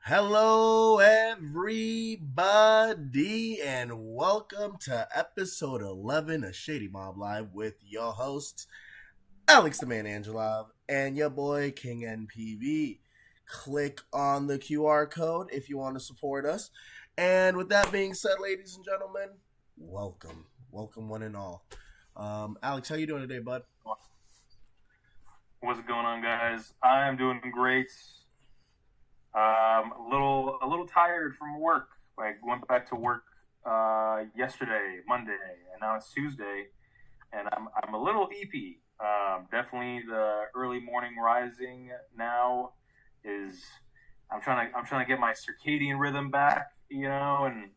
Hello, everybody, and welcome to episode 11 of Shady Mob Live with your hosts, Alex the Man Angelov and your boy King N.P.V. Click on the QR code if you want to support us. And with that being said, ladies and gentlemen, welcome. Welcome, one and all. Alex, how you doing today, bud? What's going on, guys? I am doing great. A little tired from work. I went back to work yesterday, Monday, and now it's Tuesday, and I'm a little eepy. Definitely the early morning rising now is. I'm trying to get my circadian rhythm back, and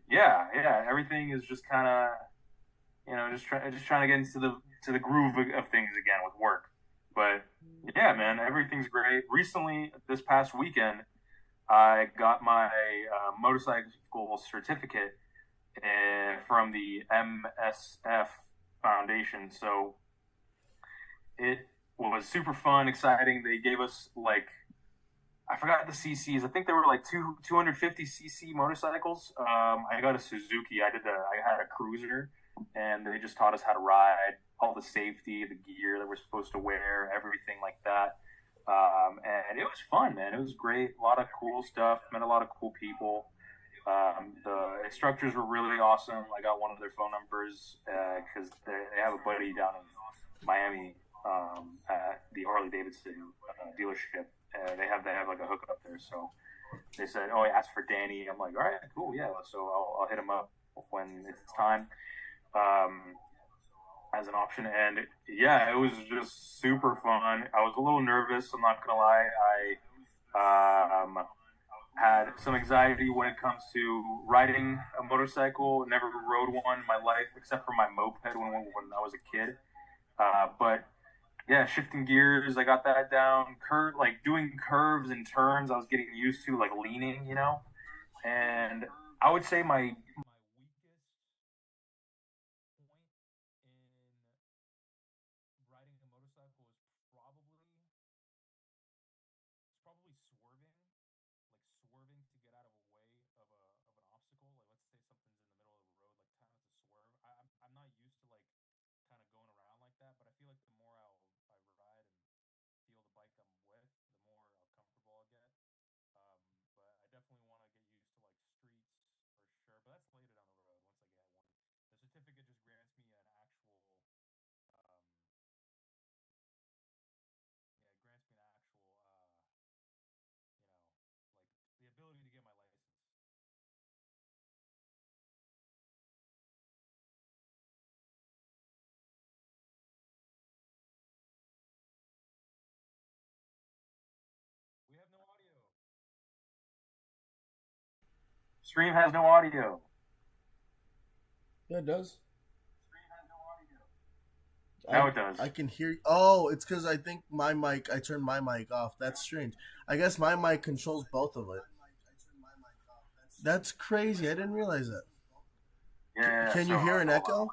yeah. Everything is just kind of just trying to get into the groove of things again with work. But yeah, man, everything's great. Recently, this past weekend, I got my motorcycle certificate from the MSF Foundation. So it was super fun, exciting. They gave us I forgot the CCs. I think they were 250 cc motorcycles. I got a Suzuki. I had a cruiser, and they just taught us how to ride, all the safety, the gear that we're supposed to wear, everything like that. And it was fun, man. It was great. A lot of cool stuff. Met a lot of cool people. The instructors were really awesome. I got one of their phone numbers because they have a buddy down in Miami at the Harley Davidson dealership. They have like a hookup there. So they said, "Oh, ask for Danny." I'm like, "All right, cool, yeah." So I'll hit him up when it's time. As an option, and yeah, it was just super fun. I was a little nervous, I'm not gonna lie. I had some anxiety when it comes to riding a motorcycle. Never rode one in my life except for my moped when I was a kid. But yeah, shifting gears, I got that down. Doing curves and turns, I was getting used to, leaning, and I would say my riding a motorcycle is probably swerving to get out of a way of an obstacle. Let's say something's in the middle of the road, kind of to swerve. I'm not used to kind of going around like that, but I feel like the more I ride and feel the bike I'm with, the more comfortable I'll get. But I definitely want to get used to streets for sure. But that's later down the road once I get one. The certificate just grants me an actual um, yeah, it grants me an actual, the ability to get my license. We have no audio. Stream has no audio. Yeah, it does. Now it does. I can hear. Oh, it's because I think I turned my mic off. That's strange. I guess my mic controls both of it. That's crazy. I didn't realize that. Yeah. Can you hear an echo?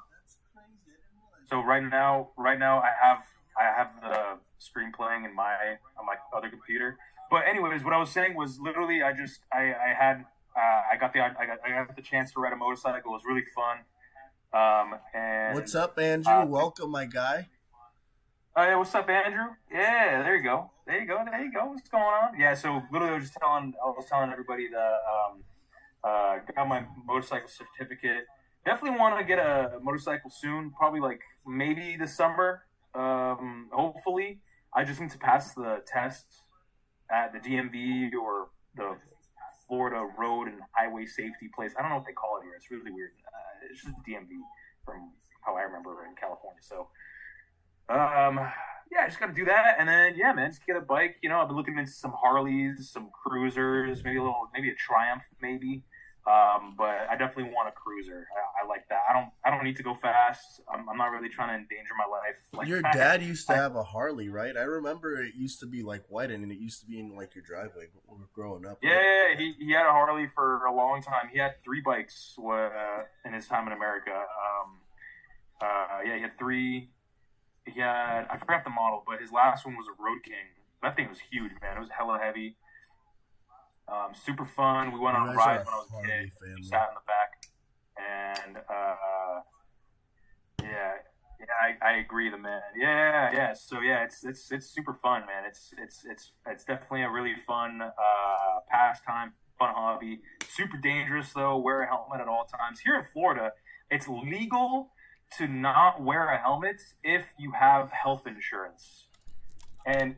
So right now, I have the screen playing on my other computer. But anyways, what I was saying was literally, I got the chance to ride a motorcycle. It was really fun. And What's up, Andrew? Welcome, my guy. Hey, what's up, Andrew? Yeah, there you go. What's going on? Yeah, so literally, I was telling everybody that got my motorcycle certificate. Definitely want to get a motorcycle soon. Probably maybe this summer. Hopefully, I just need to pass the test at the DMV or the Florida Road and Highway Safety place. I don't know what they call it here. It's really weird. It's just DMV from how I remember in California. So, yeah, I just got to do that, and then yeah, man, just get a bike. I've been looking into some Harleys, some cruisers, maybe a Triumph, maybe. But I definitely want a cruiser. I like that. I don't need to go fast. I'm not really trying to endanger my life. Your dad used to have a Harley, right? I remember it used to be white, and it used to be in your driveway when we were growing up. Right? Yeah, he had a Harley for a long time. He had 3 bikes in his time in America. Yeah, he had 3. I forgot the model, but his last one was a Road King. That thing was huge, man. It was hella heavy. Super fun. We went You on guys are rides a when I was a kid. Harley We family. sat in the back, and yeah, yeah, I agree, the man. Yeah, yeah. So yeah, it's super fun, man. It's definitely a really fun pastime, fun hobby. Super dangerous though. Wear a helmet at all times. Here in Florida, it's legal to not wear a helmet if you have health insurance, and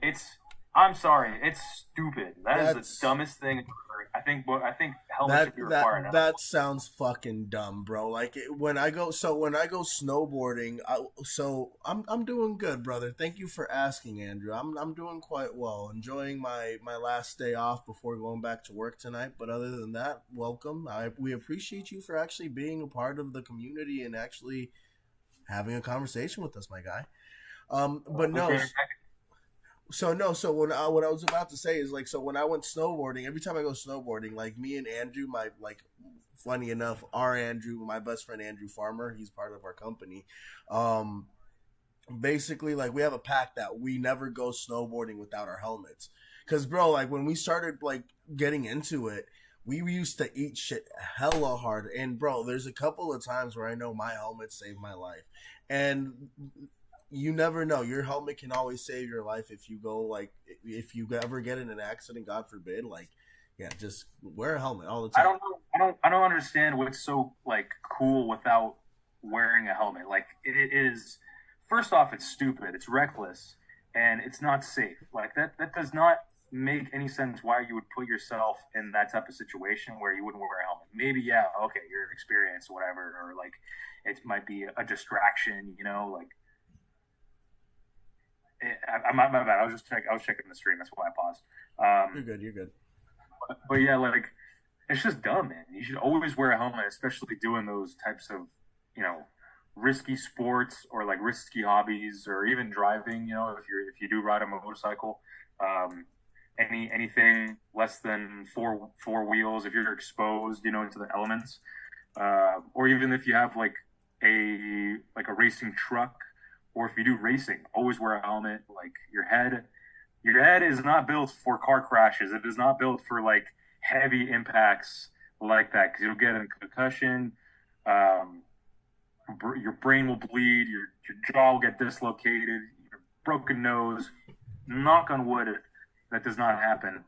I'm sorry, it's stupid. That is the That's dumbest thing ever. I think helmets that should be that required. that sounds fucking dumb, bro. Like when I go snowboarding, I'm doing good, brother. Thank you for asking, Andrew. I'm doing quite well. Enjoying my last day off before going back to work tonight. But other than that, welcome. We appreciate you for actually being a part of the community and actually having a conversation with us, my guy. But no, Okay. so no, so what I was about to say is like, so when I went snowboarding, every time I go snowboarding, like me and Andrew, my like, funny enough, our Andrew, my best friend Andrew Farmer, he's part of our company. Um, Basically, like we have a pact that we never go snowboarding without our helmets. Cause bro, like when we started like getting into it, we used to eat shit hella hard. And bro, there's a couple of times where I know my helmet saved my life. And you never know. Your helmet can always save your life if you go like if you ever get in an accident, God forbid. Like, yeah, just wear a helmet all the I time. don't know. I don't understand what's so like cool without wearing a helmet. Like it is. First off, it's stupid. It's reckless, and it's not safe. Like that does not make any sense. Why you would put yourself in that type of situation where you wouldn't wear a helmet? Maybe yeah, okay, your experience, or whatever, or like it might be a distraction. Like my bad. I was checking the stream. That's why I paused. You're good. You're good. But yeah, like it's just dumb, man. You should always wear a helmet, especially doing those types of, you know, risky sports or like risky hobbies, or even driving. If you do ride a motorcycle, um, anything less than four wheels, if you're exposed, into the elements, or even if you have like a racing truck, or if you do racing, always wear a helmet. Like your head is not built for car crashes. It is not built for like heavy impacts like that, because you'll get a concussion. Um, your brain will bleed. Your jaw will get dislocated. Your broken nose. Knock on wood, if that does not happen.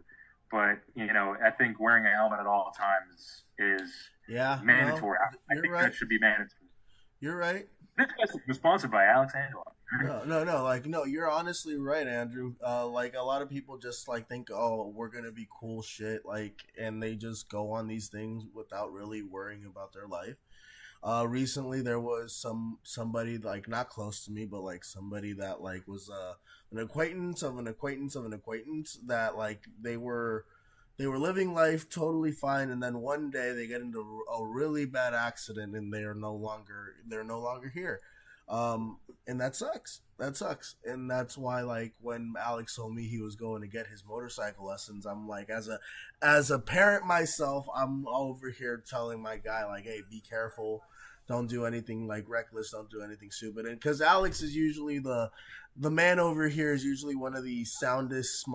But I think wearing a helmet at all times is Yeah. No, mandatory. I you're think right. that should be mandatory. You're right. This was sponsored by Alex Angelov. No, no, no. Like, no, you're honestly right, Andrew. Like, a lot of people just like think, oh, we're gonna be cool shit, like, and they just go on these things without really worrying about their life. Recently there was somebody like not close to me, but like somebody that like was an acquaintance of an acquaintance of an acquaintance that like they were living life totally fine, and then one day they get into a really bad accident and they're no longer here. And that sucks. That sucks. And that's why, like, when Alex told me he was going to get his motorcycle lessons, I'm like, as a parent myself, I'm over here telling my guy, like, hey, be careful. Don't do anything like reckless. Don't do anything stupid. And because Alex is usually the man over here is usually one of the soundest,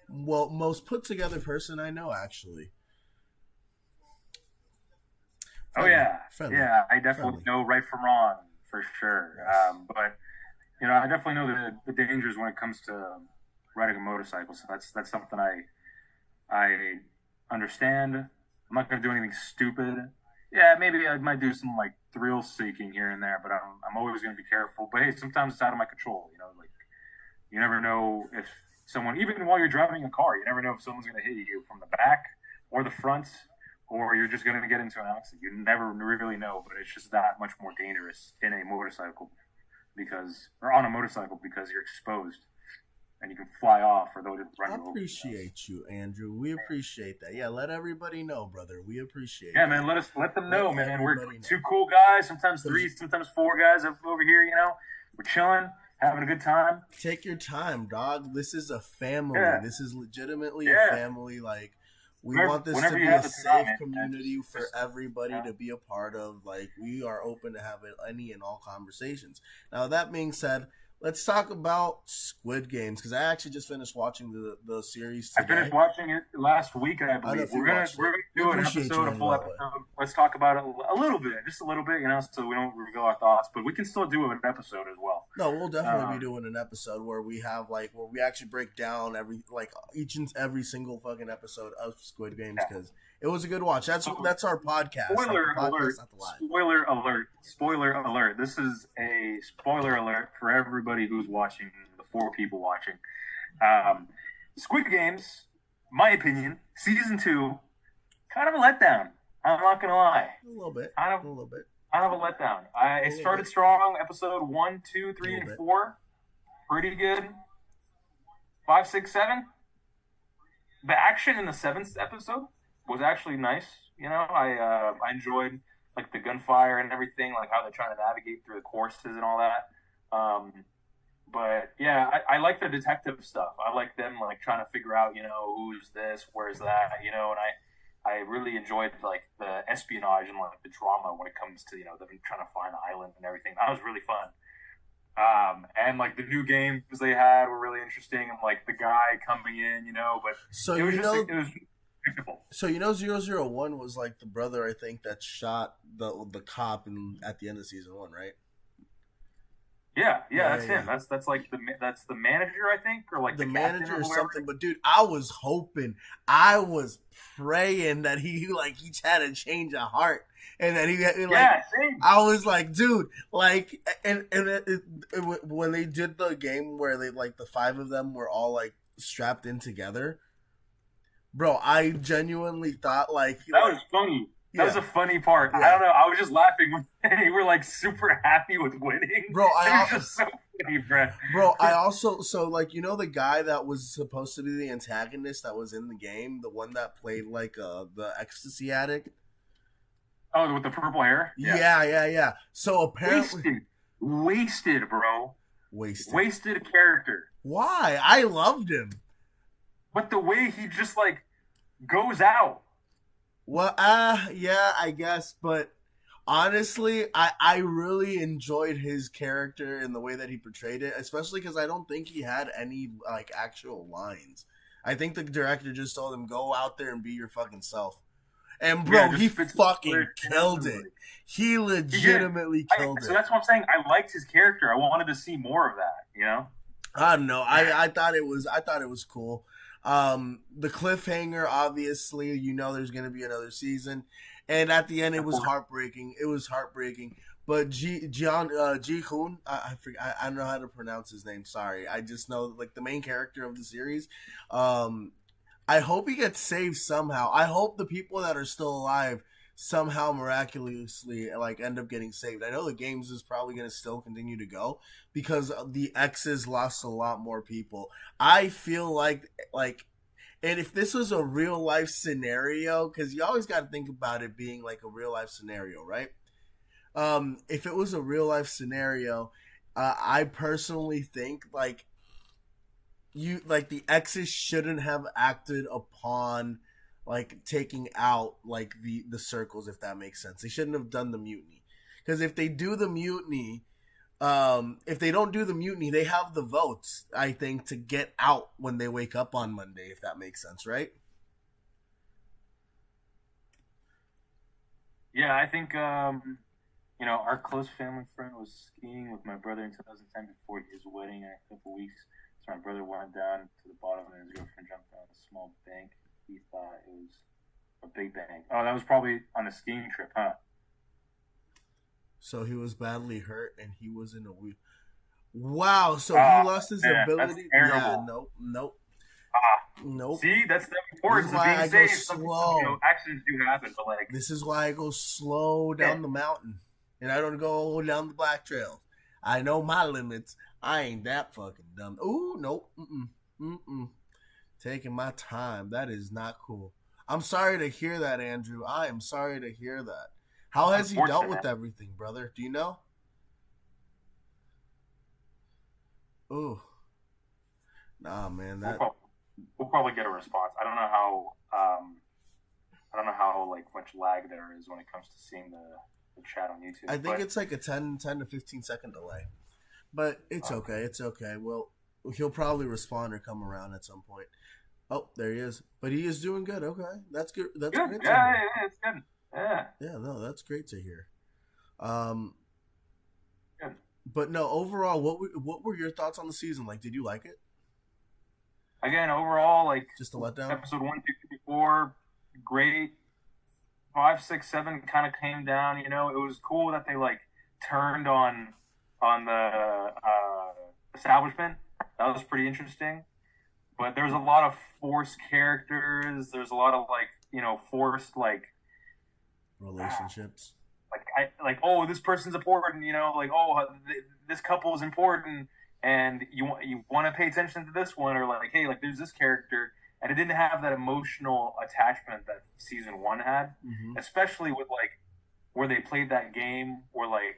most put together person I know, actually. Oh Friendly, yeah, friendly, yeah. I definitely friendly. know right from wrong for sure. Yes. But I definitely know the dangers when it comes to riding a motorcycle. So that's something I understand. I'm not going to do anything stupid. Yeah, maybe I might do some like thrill seeking here and there, but I'm always going to be careful. But hey, sometimes it's out of my control. Like you never know if someone, even while you're driving a car, you never know if someone's going to hit you from the back or the front, or you're just going to get into an accident. You never really know, but it's just that much more dangerous in a motorcycle or on a motorcycle, because you're exposed and you can fly off, or they'll just run I you over. appreciate you, Andrew. We appreciate that. Yeah, let everybody know, brother. We appreciate Yeah, that. man. Let them Let know, man. We're everybody know. two cool guys. Sometimes Because three, sometimes four guys over here. We're chilling, having a good time. take your time, dog. This is a family. Yeah, This is legitimately a yeah. family. Like, we Whenever, want this to whenever you be a have the time, safe man, community for just everybody to be a part of. Like, we are open to have any and all conversations. Now, that being said, Let's talk about Squid Games because I actually just finished watching the series I finished today. watching it last week, I I don't know believe. if you watched We're it. gonna We do an appreciate you, episode, a man, full by the way. episode. Let's talk about it a little bit, just a little bit, so we don't reveal our thoughts, but we can still do an episode as well. No, we'll definitely be Um, doing an episode where we have where we actually break down each and every single fucking episode of Squid Games yeah. because it was a good watch. So, That's our podcast, like the spoiler alert! podcast, not the live. Spoiler alert! Spoiler alert! This is a spoiler alert for everybody who's watching. The 4 people watching. Squid Games, my opinion, season 2, kind of a letdown. I'm not gonna lie. A little bit, Kind a little bit. of a letdown. It started strong. Episode 1, 2, 3, and 4, pretty good. 5, 6, 7. The action in the 7th episode was actually nice. You know, I enjoyed like the gunfire and everything, like how they're trying to navigate through the courses and all that. But yeah, I like the detective stuff. I like them like trying to figure out, who's this, where's that, and I really enjoyed like the espionage and like the drama when it comes to them trying to find the island and everything. That was really fun. And like the new games they had were really interesting, and like the guy coming in, but So it was you just know, it was predictable. so 001 was like the brother I think that shot the cop at the end of season 1, right? Yeah, Yeah, that's yeah. him. That's the manager, I think, or like The the manager captain or or whatever. something. But dude, I was hoping, I was praying that he had a change of heart, and that he Yeah, same. I was like, dude, like, when they did the game where they like the 5 of them were all like strapped in together, bro, I genuinely thought That was funny. That was yeah, a funny part. yeah. I don't know. I was just laughing when they were like super happy with winning. Bro, It was just so funny, bro. I also the guy that was supposed to be the antagonist that was in the game, the one that played like the ecstasy addict. Oh, with the purple hair. Yeah. So apparently Wasted, bro. wasted. Wasted character. Why? I loved him. But the way he just like goes out. Well, yeah, I guess, but honestly, I really enjoyed his character and the way that he portrayed it, especially because I don't think he had any like actual lines. I think the director just told him go out there and be your fucking self. And bro, Yeah, just he spits fucking fire killed it. everybody. He legitimately killed So it. that's what I'm saying. I liked his character. I wanted to see more of that. I don't know. I thought it was cool. The cliffhanger, obviously, there's gonna be another season, and at the end, it was heartbreaking. But Ji Hoon, I forget, I don't know how to pronounce his name. Sorry, I just know like the main character of the series. I hope he gets saved somehow. I hope the people that are still alive somehow miraculously like end up getting saved. I know the games is probably going to still continue to go because the X's lost a lot more people. I feel like and if this was a real life scenario, because you always got to think about it being like a real life scenario, right? If it was a real life scenario, I personally think the X's shouldn't have acted upon like taking out like the circles, if that makes sense. They shouldn't have done the mutiny, because if they do the mutiny, if they don't do the mutiny, they have the votes, I think, to get out when they wake up on Monday, if that makes sense, right? Yeah, I think our close family friend was skiing with my brother in 2010 before his wedding in a couple weeks. So my brother went down to the bottom and his girlfriend jumped down a small bank. He thought it was a big bang. Oh, that was probably on a skiing trip, huh? So he was badly hurt and he was in a week. Wow, so he lost his ability. That's terrible. Yeah, nope. Nope. See, that's the importance of being safe. Slow. Accidents do happen, but like this is why I go slow down the mountain, and I don't go down the black trails. I know my limits. I ain't that fucking dumb. Ooh, nope. Taking my time. That is not cool. I'm sorry to hear that, Andrew. I am sorry to hear that. How has he dealt with everything, brother? Do you know? Ooh. Nah, man. We'll probably get a response. I don't know how like much lag there is when it comes to seeing the chat on YouTube. I think it's like a 10 to 15 second delay. But it's okay. It's okay. Well, he'll probably respond or come around at some point. Oh, there he is. But he is doing good. Okay, that's good. That's Good. great to Yeah, hear. yeah, it's good. Yeah. Yeah, no, that's great to hear. Um, Good. but no, overall, what were your thoughts on the season? Like, did you like it? Again, overall, like Just a letdown? episode 1, 2, 3, 4, great. 5, 6, 7 kind of came down. You know, it was cool that they like turned on the establishment. That was pretty interesting. But there's a lot of forced characters. There's a lot of like forced Relationships. oh, this person's important. Like, oh, this couple is important, and you want to pay attention to this one, or like, hey, like there's this character, and it didn't have that emotional attachment that season 1 had, especially with like where they played that game where like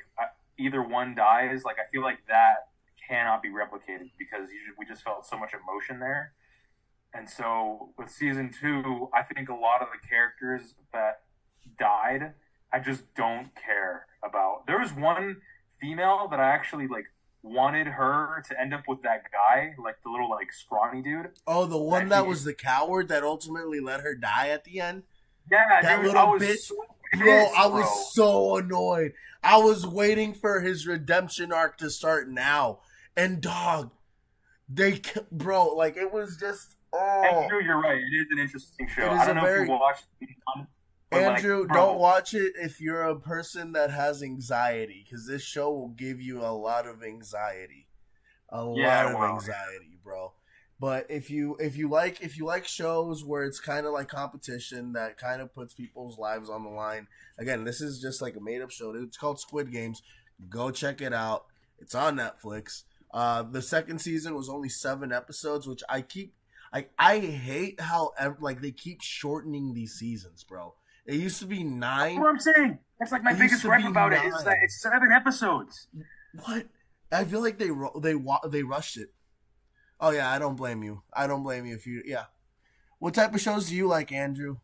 either one dies. Like, I feel like that cannot be replicated because we just felt so much emotion there. And so with season 2, I think a lot of the characters that died, I just don't care about. There was one female that I actually like wanted her to end up with that guy, like the little like scrawny dude. Oh, the one that was the coward that ultimately let her die at the end? Yeah, that dude, little I was bitch. so Bro, pissed, I was so annoyed. I was waiting for his redemption arc to start now. And dog, bro, like it was just Andrew, you're right. It is an interesting show. I don't know if you watched Andrew, don't watch it if you're a person that has anxiety, because this show will give you a lot of anxiety. Anxiety, bro. But if you like shows where it's kind of like competition that kind of puts people's lives on the line, again, this is just like a made up show. It's called Squid Games. Go check it out. It's on Netflix. The second season was only 7 episodes, which I hate how like they keep shortening these seasons, bro. It used to be 9. That's what I'm saying. That's like my biggest gripe about it is that it's 7 episodes. What? I feel like they rushed it. Oh yeah, I don't blame you. If you What type of shows do you like, Andrew?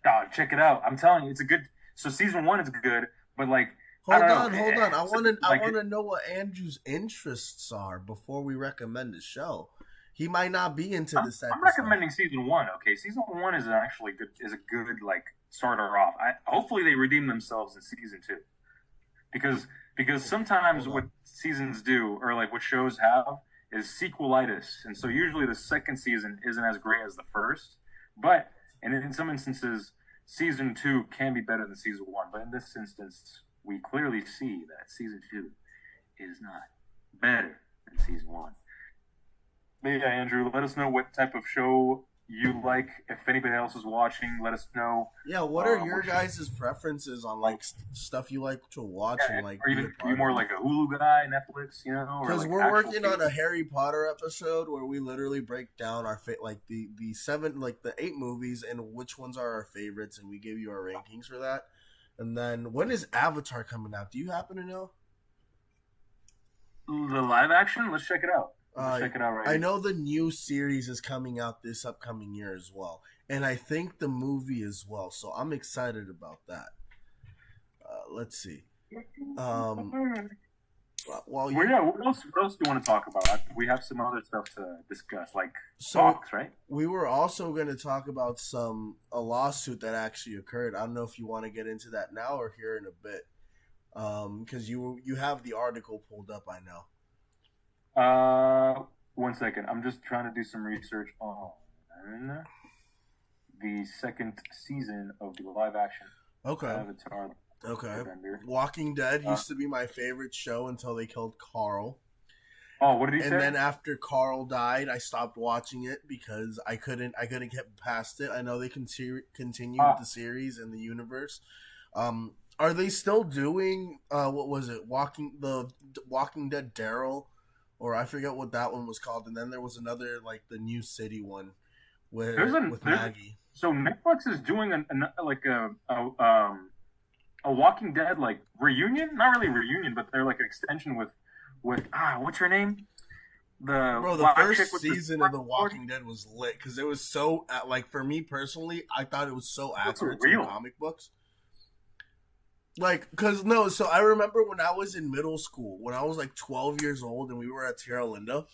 Oh, check it out. I'm telling you, it's a good. So season 1 is good, but like hold on. I want to know what Andrew's interests are before we recommend the show. He might not be into this episode. I'm recommending season 1. Okay, season 1 is actually good. Is a good like starter off. Hopefully they redeem themselves in season 2, because sometimes what seasons do, or like what shows have, is sequelitis, and so usually the second season isn't as great as the first. But in some instances, season 2 can be better than season 1. But in this instance, we clearly see that season 2 is not better than season 1. But yeah, Andrew, let us know what type of show you like. If anybody else is watching, let us know. Yeah, what are your guys' preferences on like stuff you like to watch and like? Are you more like a Hulu guy, Netflix, Because like we're working on a Harry Potter episode where we literally break down our like the 7 like the 8 movies and which ones are our favorites, and we give you our rankings for that. And then when is Avatar coming out? Do you happen to know? The live action? Let's check it out. Check it out right I know the new series is coming out this upcoming year as well, and I think the movie as well. So I'm excited about that. Let's see. What else do you want to talk about? We have some other stuff to discuss, like Fox, right? We were also going to talk about a lawsuit that actually occurred. I don't know if you want to get into that now or here in a bit, because you have the article pulled up. I know. 1 second. I'm just trying to do some research on the second season of the live action. Okay. Avatar. Okay. Walking Dead used to be my favorite show until they killed Carl. Oh, what did he say? And then after Carl died, I stopped watching it because I couldn't get past it. I know they continued the series and the universe. Are they still doing what was it? Walking Dead Daryl? Or I forget what that one was called, and then there was another like the New City one with Maggie. So Netflix is doing a Walking Dead like reunion, not really reunion, but they're like an extension with what's her name? The first season of The Walking Dead was lit because it was so like for me personally, I thought it was so accurate to the comic books. Like, cause no, so I remember when I was in middle school, when I was like 12 years old, and we were at Tierra Linda.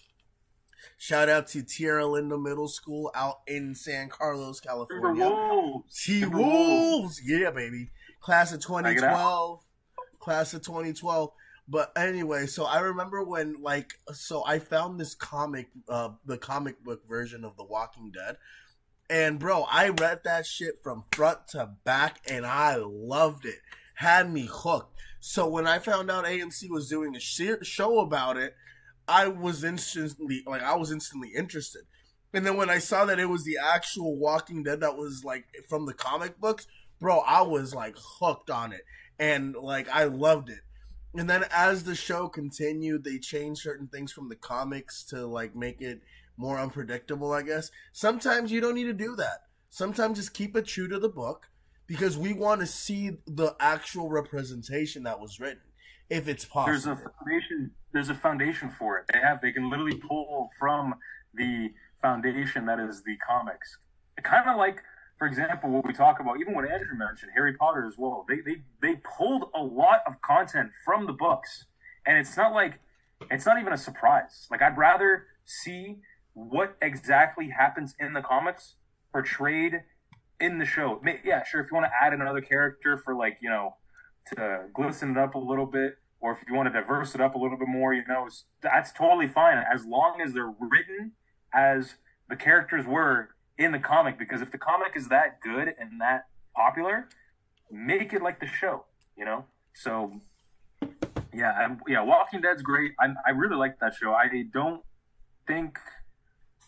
Shout out to Tierra Linda Middle School out in San Carlos, California. Timberwolves. T Timberwolves. Wolves, yeah, baby. Class of Check it out. 2012, class of 2012. But anyway, so I remember when, like, so I found this comic, the comic book version of The Walking Dead. And bro, I read that shit from front to back and I loved it. Had me hooked. So when I found out AMC was doing a show about it, I was instantly interested. And then when I saw that it was the actual Walking Dead that was like from the comic books, bro, I was like hooked on it. And like I loved it. And then as the show continued, they changed certain things from the comics to like make it more unpredictable, I guess. Sometimes you don't need to do that. Sometimes just keep it true to the book because we want to see the actual representation that was written, if it's There's a possible. foundation. There's a foundation for it. They can literally pull from the foundation that is the comics. Kind of like, for example, what we talk about, even what Andrew mentioned, Harry Potter as well. They pulled a lot of content from the books, and it's not even a surprise. Like I'd rather see what exactly happens in the comics portrayed in the show. Yeah, sure. If you want to add another character for like to glisten it up a little bit, or if you want to diverse it up a little bit more, that's totally fine as long as they're written as the characters were in the comic. Because if the comic is that good and that popular, make it like the show, you know. So yeah, Walking Dead's great. I really like that show. I don't think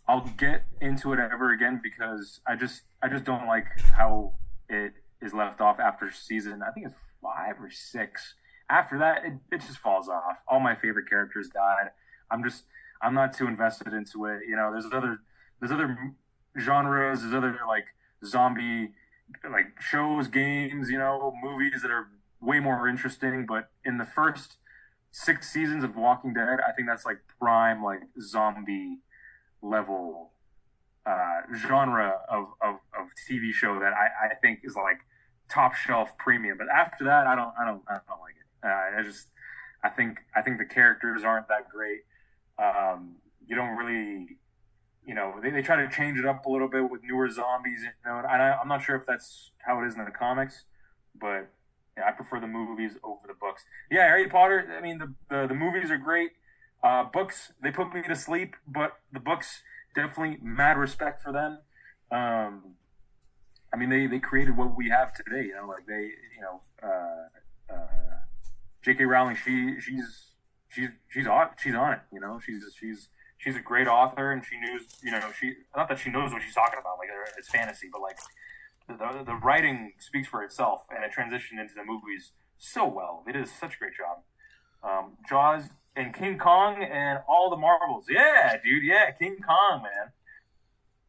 I'll get into it ever again because I just don't like how it is left off after season. I think it's 5 or 6. After that, it just falls off. All my favorite characters died. I'm just I'm not too invested into it. There's other genres. There's other like zombie like shows, games, movies that are way more interesting. But in the first 6 seasons of Walking Dead, I think that's like prime like zombie level genre of TV show that I think is like top shelf premium. But after that, I don't like it. I think the characters aren't that great. You don't really, they try to change it up a little bit with newer zombies. And I'm not sure if that's how it is in the comics, but yeah, I prefer the movies over the books. Yeah, Harry Potter. I mean, the movies are great. Books, they put me to sleep, but the books, definitely mad respect for them. I mean, they created what we have today. Like J.K. Rowling, she's on it. She's a great author, and she knows. She not that she knows what she's talking about. Like it's fantasy, but like the writing speaks for itself, and it transitioned into the movies so well. They did such a great job. Jaws and King Kong and all the Marvels. Yeah, dude. Yeah, King Kong, man.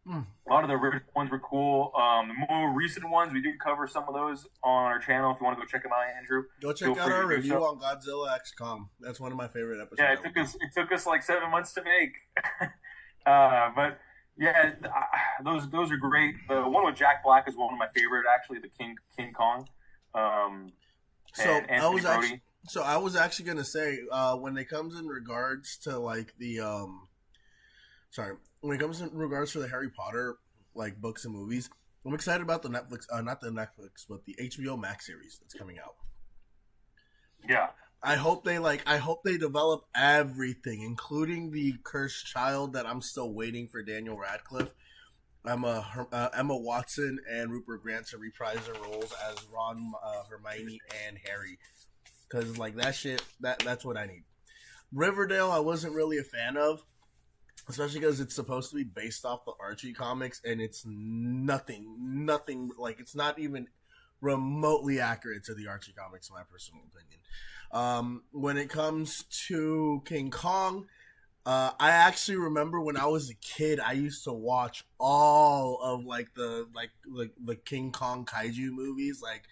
A lot of the original ones were cool. The more recent ones, we do cover some of those on our channel. If you want to go check them out, Andrew, Go check out our review on Godzilla X Kong. That's one of my favorite episodes. Yeah, it took us like 7 months to make. But yeah, those are great. The one with Jack Black is one of my favorite, actually. The King Kong. So Brody. I was actually gonna say when it comes in regards to like the when it comes in regards to the Harry Potter like books and movies, I'm excited about the Netflix, not the Netflix, but the HBO Max series that's coming out. Yeah. I hope they develop everything, including the cursed child that I'm still waiting for Daniel Radcliffe, Emma Watson, and Rupert Grant to reprise their roles as Ron, Hermione, and Harry. Because like that shit, that's what I need. Riverdale, I wasn't really a fan of, especially because it's supposed to be based off the Archie comics, and it's nothing like it's not even remotely accurate to the Archie comics, in my personal opinion. When it comes to King Kong, I actually remember when I was a kid, I used to watch all of like the King Kong kaiju movies, like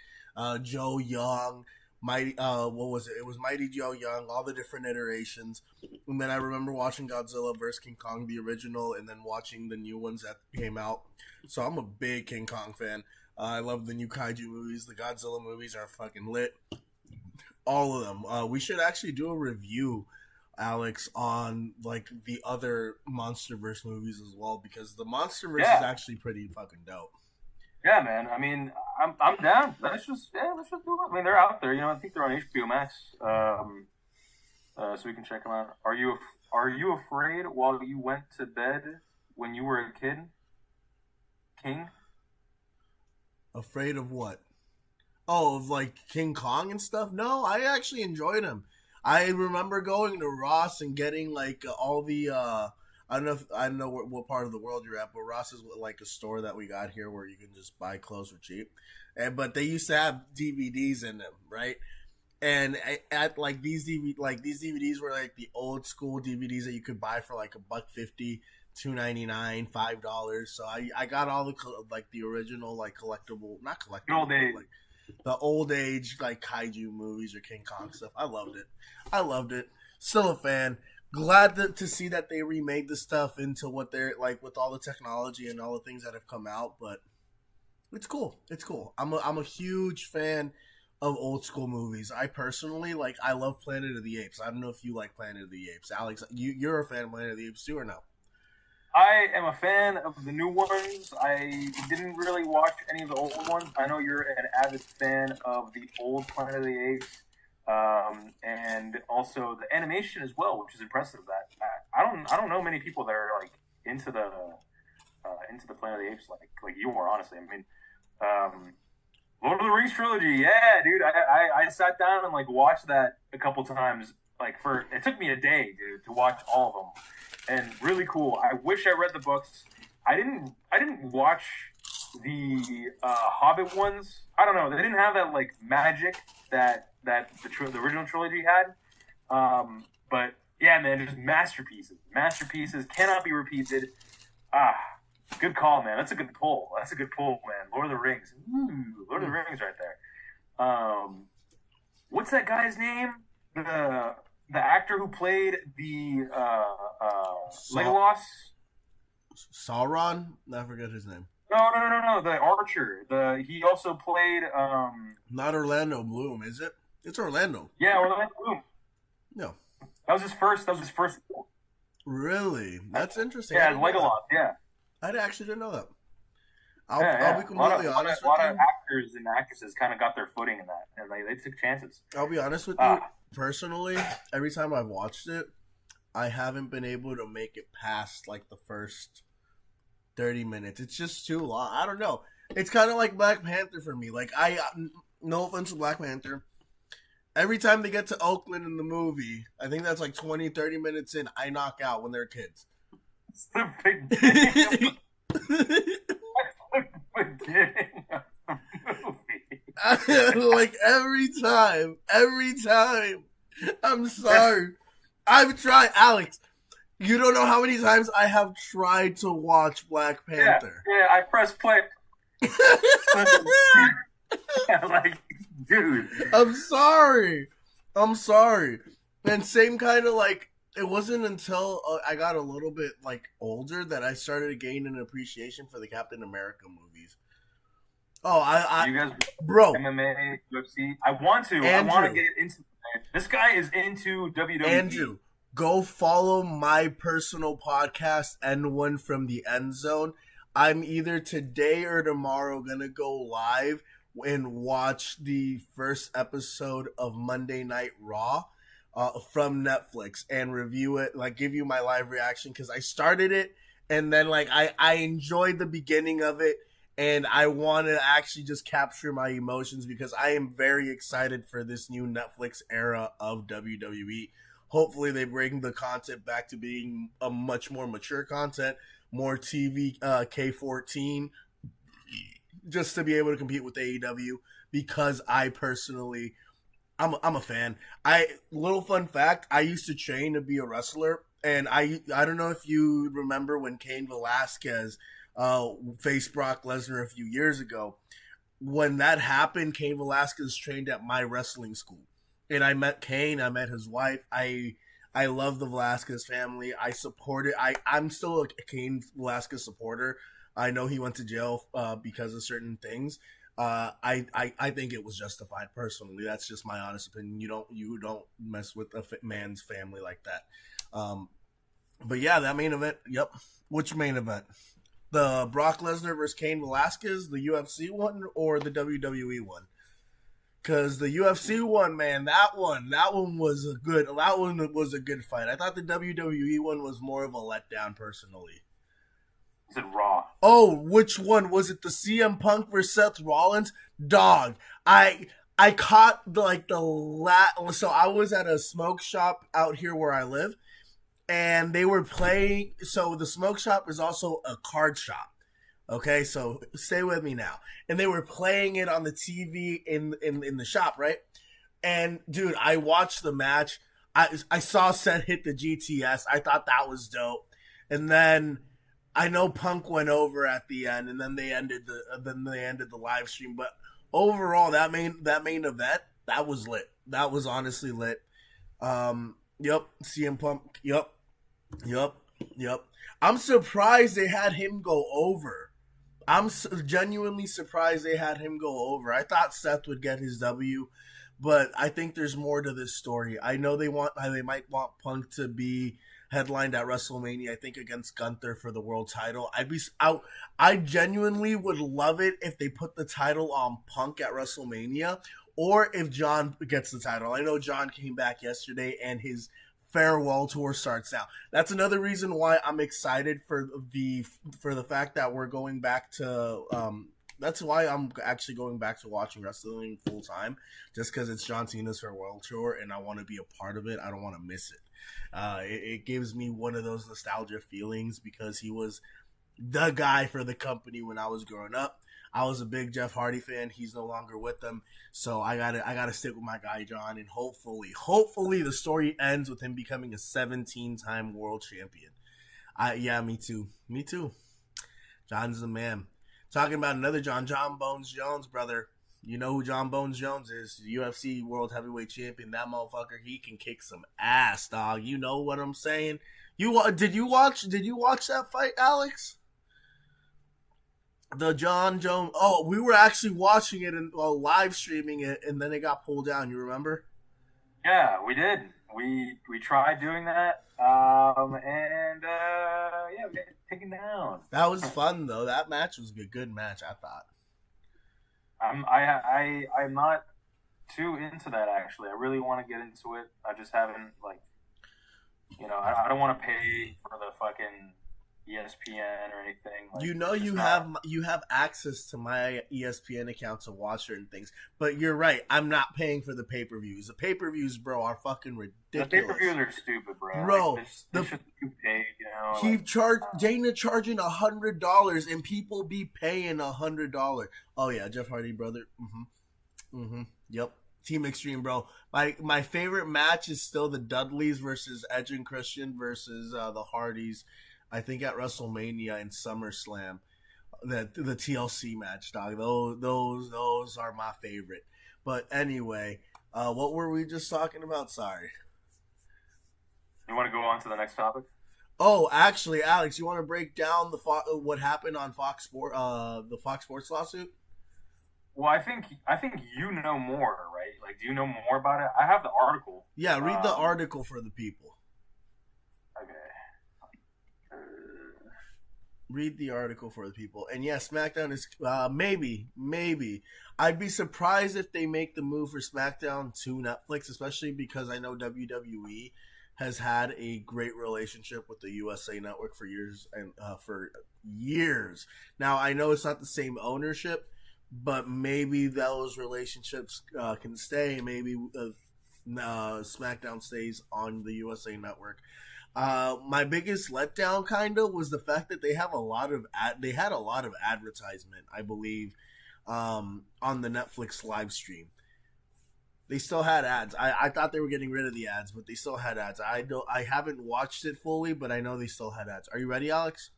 Joe Young, Mighty. What was it? It was Mighty Joe Young, all the different iterations. And then I remember watching Godzilla vs King Kong, the original, and then watching the new ones that came out. So I'm a big King Kong fan. I love the new kaiju movies. The Godzilla movies are fucking lit. All of them. We should actually do a review, Alex, on like the other MonsterVerse movies as well, because the MonsterVerse is Yeah, actually pretty fucking dope. yeah, man. I mean, I'm down. Let's just do it. I mean, they're out there. I think they're on HBO Max. So we can check them out. Are you afraid while you went to bed when you were a kid, King? Afraid of what? Oh, of like King Kong and stuff? No, I actually enjoyed him. I remember going to Ross and getting like all the I don't know what part of the world you're at, but Ross is like a store that we got here where you can just buy clothes for cheap. And but they used to have DVDs in them, right? And at like these DVDs were like the old school DVDs that you could buy for like $1.50, $2.99, $5. So I got all the like the original like collectible, not collectible, All day. but like the old age like kaiju movies or King Kong stuff. I loved it. I loved it. Still a fan. Glad to see that they remade the stuff into what they're like with all the technology and all the things that have come out. But it's cool. It's cool. I'm a huge fan of old school movies. I personally like. I love Planet of the Apes. I don't know if you like Planet of the Apes, Alex. You're a fan of Planet of the Apes too, or no? I am a fan of the new ones. I didn't really watch any of the old ones. I know you're an avid fan of the old Planet of the Apes, and also the animation as well, which is impressive. That I don't know many people that are like into the Planet of the Apes like you are. Honestly, I mean, Lord of the Rings trilogy, yeah, dude. I sat down and like watched that a couple times. Like it took me a day, dude, to watch all of them and really cool. I wish I read the books. I didn't watch the Hobbit ones. I don't know. They didn't have that like magic that the original trilogy had. But yeah, man, just masterpieces. Masterpieces cannot be repeated. Ah, good call, man. That's a good pull. That's a good pull, man. Lord of the Rings. Ooh, Lord of the Rings, right there. What's that guy's name? The actor who played the Legolas. Sauron? I forget his name. No. The archer. He also played. Not Orlando Bloom, is it? It's Orlando. Yeah, Orlando Bloom. No. That was his first. That was his first. Really? That's interesting. Yeah, Legolas. Yeah. I actually didn't know that. Yeah. I'll be completely honest with you. A lot of actors and actresses kind of got their footing in that, and they took chances. I'll be honest with you. Personally, every time I've watched it, I haven't been able to make it past like the first 30 minutes. It's just too long. I don't know. It's kind of like Black Panther for me. Like no offense to Black Panther. Every time they get to Oakland in the movie, I think that's like 20, 30 minutes in, I knock out when they're kids. It's the beginning. Beginning of the movie. Like every time. I'm sorry. I've tried, Alex. You don't know how many times I have tried to watch Black Panther. Yeah, I press play. Like, dude. I'm sorry. And same kind of like, it wasn't until I got a little bit like older that I started to gain an appreciation for the Captain America movies. Oh, you guys, bro, MMA, UFC. I want to get into it. This guy is into WWE. Andrew, go follow my personal podcast, N1 from the End Zone. I'm either today or tomorrow gonna go live and watch the first episode of Monday Night Raw from Netflix and review it, like give you my live reaction, because I started it and then like I enjoyed the beginning of it and I want to actually just capture my emotions because I am very excited for this new Netflix era of WWE. Hopefully they bring the content back to being a much more mature content, more TV K14, just to be able to compete with AEW, because I personally, I'm a fan. Little fun fact, I used to train to be a wrestler, and I don't know if you remember when Cain Velasquez faced Brock Lesnar a few years ago. When that happened, Cain Velasquez trained at my wrestling school, and I met Cain. I met his wife. I love the Velasquez family. I support it. I'm still a Cain Velasquez supporter. I know he went to jail because of certain things. I think it was justified personally. That's just my honest opinion. You don't mess with a man's family like that. But yeah, that main event. Yep. Which main event? The Brock Lesnar versus Cain Velasquez, the UFC one, or the WWE one? Because the UFC one, man, that one was a good fight. I thought the WWE one was more of a letdown, personally. Is it Raw? Oh, which one was it? The CM Punk versus Seth Rollins? Dog, I caught So I was at a smoke shop out here where I live, and they were playing. So the smoke shop is also a card shop. Okay, so stay with me now. And they were playing it on the TV in the shop, right? And dude, I watched the match. I saw Seth hit the GTS. I thought that was dope. And then I know Punk went over at the end, and then they ended the live stream. But overall, that main event, that was lit. That was honestly lit. Yep, CM Punk. Yep. I'm surprised they had him go over. I'm genuinely surprised they had him go over. I thought Seth would get his W, but I think there's more to this story. I know they might want Punk to be headlined at WrestleMania, I think against Gunther for the world title. I genuinely would love it if they put the title on Punk at WrestleMania, or if John gets the title. I know John came back yesterday and his farewell tour starts now. That's another reason why I'm excited for the fact that we're going back to that's why I'm actually going back to watching wrestling full time, just because it's John Cena's farewell tour and I want to be a part of it. I don't want to miss it. It gives me one of those nostalgia feelings because he was the guy for the company when I was growing up. I was a big Jeff Hardy fan. He's no longer with them, so I gotta stick with my guy John, and hopefully the story ends with him becoming a 17-time world champion. Yeah, me too. John's the man. Talking about another John Bones Jones, brother. You know who John Bones Jones is? UFC World Heavyweight Champion. That motherfucker, he can kick some ass, dog. You know what I'm saying? Did you watch that fight, Alex? The John Jones. Oh, we were actually watching it and live streaming it, and then it got pulled down. You remember? Yeah, we did. We tried doing that, and we got taken down. That was fun though. That match was a good match, I thought. I'm not too into that actually. I really want to get into it. I just haven't I don't want to pay for the fucking ESPN or anything. You have access to my ESPN account to watch certain things, but you're right. I'm not paying for the pay-per-views. The pay-per-views, bro, are fucking ridiculous. The pay-per-views are stupid, bro. Bro, they should be paid. Dana charging $100, and people be paying $100. Oh yeah, Jeff Hardy, brother. Yep. Team Extreme, bro. My favorite match is still the Dudleys versus Edge and Christian versus the Hardys. I think at WrestleMania and SummerSlam, the TLC match, dog. Those are my favorite. But anyway, what were we just talking about? Sorry. You want to go on to the next topic? Oh, actually, Alex, you want to break down what happened on Fox Sports lawsuit? Well, I think you know more, right? Like, do you know more about it? I have the article. Yeah, read the article for the people. Okay. Read the article for the people. And yeah, SmackDown is maybe. I'd be surprised if they make the move for SmackDown to Netflix, especially because I know WWE has had a great relationship with the USA Network for years and for years. Now I know it's not the same ownership, but maybe those relationships can stay. Maybe SmackDown stays on the USA Network. My biggest letdown kind of was the fact that they had a lot of advertisement, I believe, on the Netflix live stream. They still had ads. I thought they were getting rid of the ads, but they still had ads. I haven't watched it fully, but I know they still had ads. Are you ready, Alex?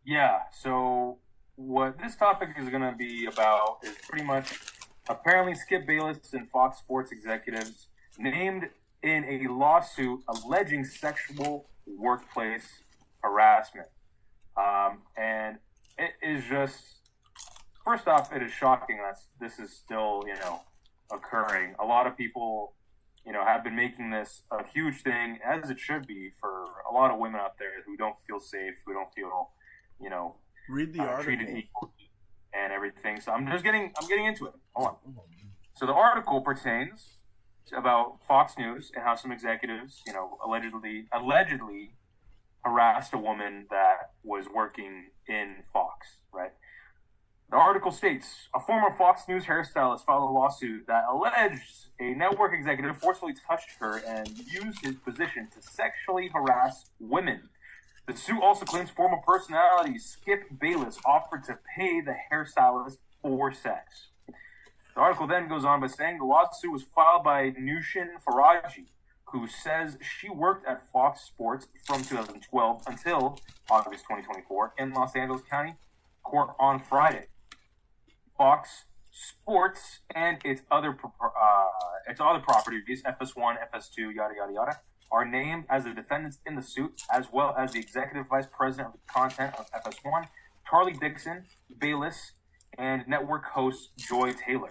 Yeah. So what this topic is going to be about is pretty much apparently Skip Bayless and Fox Sports executives named in a lawsuit alleging sexual workplace harassment. And it is just, first off, it is shocking that this is still, occurring. A lot of people, have been making this a huge thing, as it should be, for a lot of women out there who don't feel safe, who don't feel, Read the article. Treated equally and everything. So I'm getting into it. Hold on. So the article pertains about Fox News and how some executives, allegedly harassed a woman that was working in Fox, right? The article states, a former Fox News hairstylist filed a lawsuit that alleged a network executive forcefully touched her and used his position to sexually harass women. The suit also claims former personality Skip Bayless offered to pay the hairstylist for sex. The article then goes on by saying the lawsuit was filed by Nushin Faraji, who says she worked at Fox Sports from 2012 until August 2024 in Los Angeles County Court on Friday. Fox Sports and its other properties, FS1, FS2, yada, yada, yada, are named as the defendants in the suit, as well as the executive vice president of content of FS1, Charlie Dixon, Bayless, and network host Joy Taylor.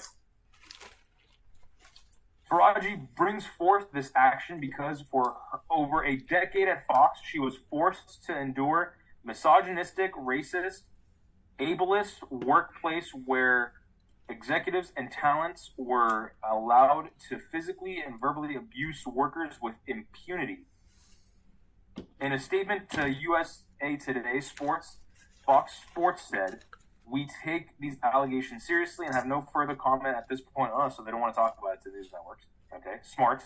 Faraji brings forth this action because for over a decade at Fox, she was forced to endure misogynistic, racist, ableist workplace where executives and talents were allowed to physically and verbally abuse workers with impunity. In a statement to USA Today Sports, Fox Sports said, "We take these allegations seriously and have no further comment at this point." Oh, so they don't want to talk about it to news networks. Okay, smart.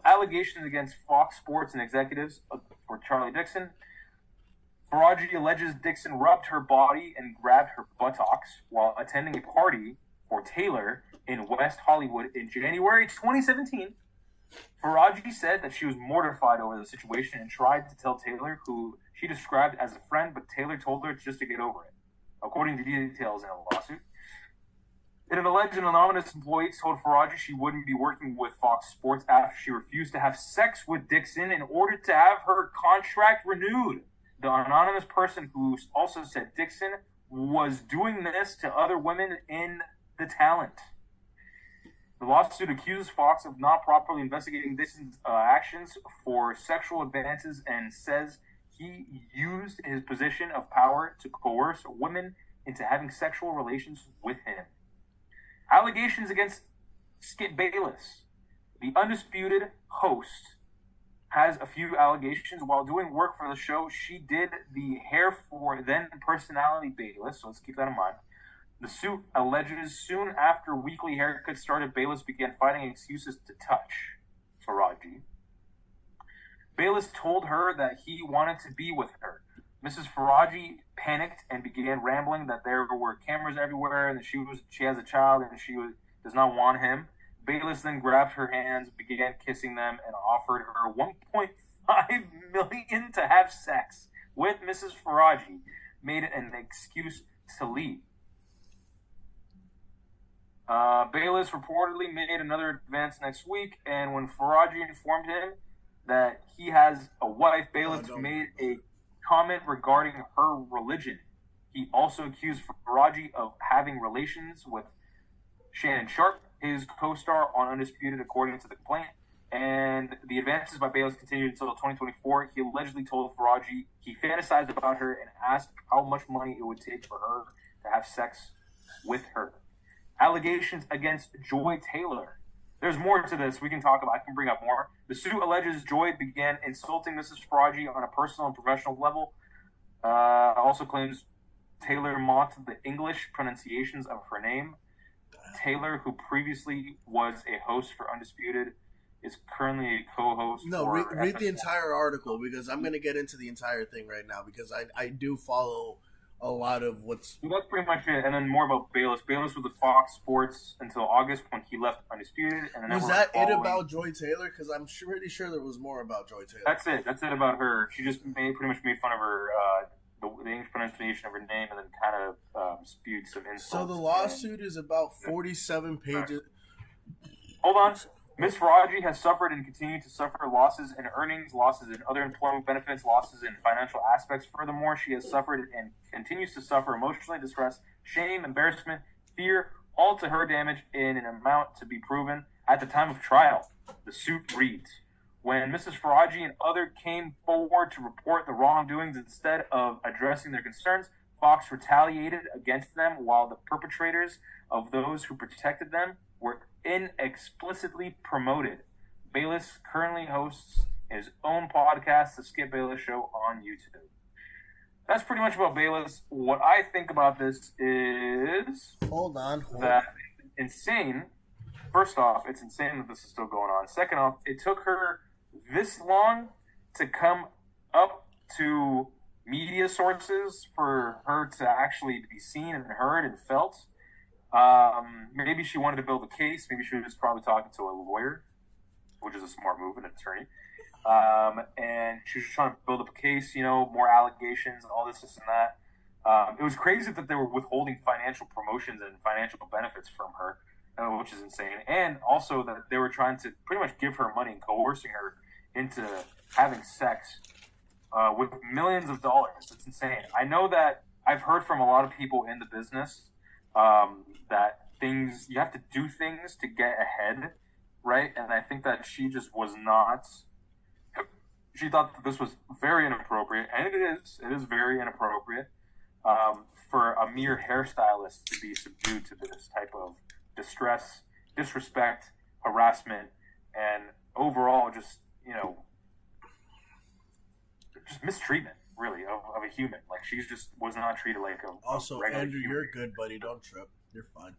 Allegations against Fox Sports and executives for Charlie Dixon. Faraji alleges Dixon rubbed her body and grabbed her buttocks while attending a party for Taylor in West Hollywood in January 2017. Faraji said that she was mortified over the situation and tried to tell Taylor, who she described as a friend, but Taylor told her just to get over it, according to details in a lawsuit. An alleged anonymous employee told Faraji she wouldn't be working with Fox Sports after she refused to have sex with Dixon in order to have her contract renewed. The anonymous person who also said Dixon was doing this to other women in the talent. The lawsuit accuses Fox of not properly investigating Dixon's actions for sexual advances and says he used his position of power to coerce women into having sexual relations with him. Allegations against Skip Bayless, the undisputed host, has a few allegations. While doing work for the show, she did the hair for then personality Bayless, so let's keep that in mind. The suit alleges soon after weekly haircuts started, Bayless began finding excuses to touch Faraji. Bayless told her that he wanted to be with her. Mrs. Faraji panicked and began rambling that there were cameras everywhere and that she has a child and she does not want him. Bayless then grabbed her hands, began kissing them, and offered her $1.5 million to have sex with Mrs. Faraji, made an excuse to leave. Bayless reportedly made another advance next week, and when Faraji informed him that he has a wife, Bayless made a comment regarding her religion. He also accused Faraji of having relations with Shannon Sharp, his co-star on Undisputed, according to the complaint. And the advances by Bayless continued until 2024. He allegedly told Faraji he fantasized about her and asked how much money it would take for her to have sex with her. Allegations against Joy Taylor. There's more to this we can talk about. I can bring up more. The suit alleges Joy began insulting Mrs. Faraji on a personal and professional level. Also claims Taylor mocked the English pronunciations of her name. Taylor, who previously was a host for Undisputed, is currently a co-host. No, read the entire article, because I'm going to get into the entire thing right now, because I do follow a lot of what's... That's pretty much it. And then more about Bayless. Bayless was with Fox Sports until August when he left Undisputed. And then was that it about Joy Taylor? Because I'm pretty sure there was more about Joy Taylor. That's it. That's it about her. She just pretty much made fun of her, the English pronunciation of her name, and then kind of spewed some insults. So the lawsuit is about 47 pages. Hold on. Ms. Faraji has suffered and continued to suffer losses in earnings, losses in other employment benefits, losses in financial aspects. Furthermore, she has suffered and continues to suffer emotionally distress, shame, embarrassment, fear, all to her damage in an amount to be proven at the time of trial. The suit reads, when Mrs. Faraji and others came forward to report the wrongdoings instead of addressing their concerns, Fox retaliated against them while the perpetrators of those who protected them were inexplicitly promoted. Bayless currently hosts his own podcast, The Skip Bayless Show, on YouTube. That's pretty much about Bayless. What I think about this is Hold on. that insane. First off, it's insane that this is still going on. Second off, it took her this long to come up to media sources for her to actually be seen and heard and felt. Maybe she wanted to build a case. Maybe she was probably talking to a lawyer, which is a smart move, an attorney. And she was trying to build up a case, more allegations and all this and that. It was crazy that they were withholding financial promotions and financial benefits from her, which is insane. And also that they were trying to pretty much give her money and coercing her into having sex with millions of dollars. It's insane. I know that I've heard from a lot of people in the business that you have to do things to get ahead, right? And I think that she just was not. She thought that this was very inappropriate, and it is very inappropriate for a mere hairstylist to be subdued to this type of distress, disrespect, harassment, and overall just mistreatment, really, of a human. Like, she just was not treated like a Also, regular Andrew, human. you're good, buddy. Don't trip. You're fine.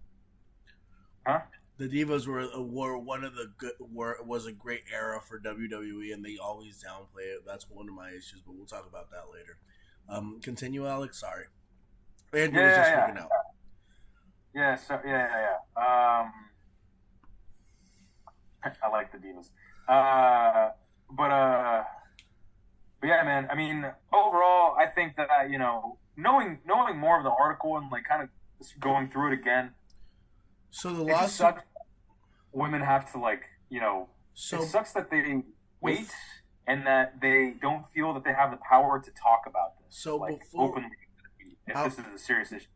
Huh? The Divas were one of the good. Was a great era for WWE, and they always downplay it. That's one of my issues, but we'll talk about that later. Continue, Alex. Sorry, Andrew was just freaking out. Yeah. I like the Divas. But yeah, man. I mean, overall, I think that knowing more of the article and like kind of just going through it again. So the it just sucks. Women have to So it sucks that they wait and that they don't feel that they have the power to talk about this. So before, openly, if this is a serious issue.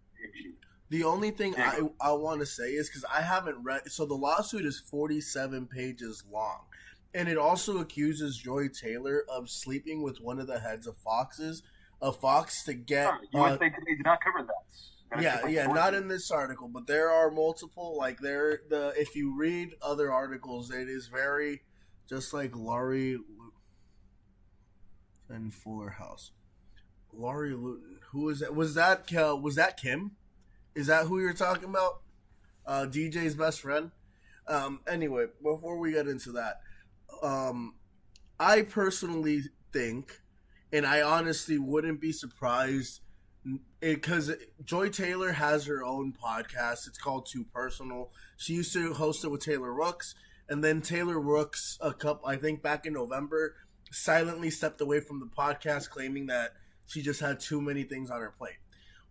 The only thing I want to say is because I haven't read. So the lawsuit is 47 pages long. And it also accuses Joy Taylor of sleeping with one of the heads of Fox to get. They did not cover that. Not in this article, but there are multiple. If you read other articles, it is very just like Laurie and Fuller House. Laurie Luton, who is that? Was that Kim? Is that who you're talking about? DJ's best friend. Anyway, before we get into that. I personally think, and I honestly wouldn't be surprised, because Joy Taylor has her own podcast. It's called Too Personal. She used to host it with Taylor Rooks, and then Taylor Rooks, I think back in November, silently stepped away from the podcast, claiming that she just had too many things on her plate.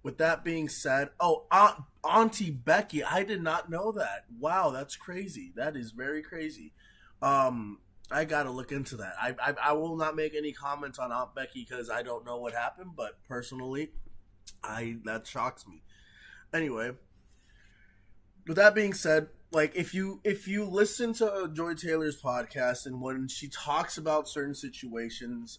With that being said, Auntie Becky, I did not know that. Wow, that's crazy. That is very crazy. I gotta look into that. I will not make any comments on Aunt Becky because I don't know what happened, but personally, that shocks me. Anyway, with that being said, like if you listen to Joy Taylor's podcast and when she talks about certain situations,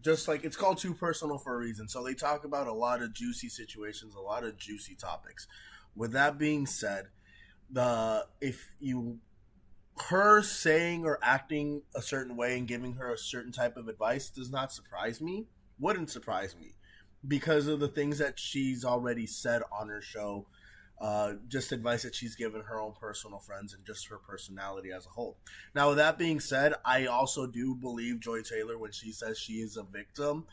just like it's called Too Personal for a reason. So they talk about a lot of juicy situations, a lot of juicy topics. With that being said, her saying or acting a certain way and giving her a certain type of advice wouldn't surprise me because of the things that she's already said on her show, just advice that she's given her own personal friends and just her personality as a whole. Now, with that being said, I also do believe Joy Taylor when she says she is a victim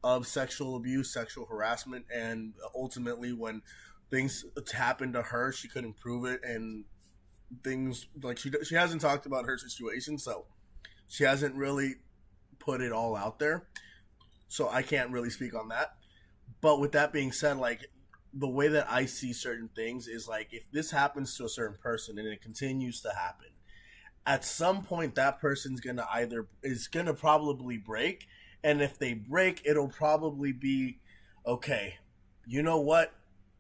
of sexual abuse, sexual harassment, and ultimately when things happen to her, she couldn't prove it, and things like she hasn't talked about her situation, so she hasn't really put it all out there, so I can't really speak on that. But with that being said, like the way that I see certain things is like if this happens to a certain person and it continues to happen at some point that person's gonna either is gonna probably break, and if they break, it'll probably be okay. You know what?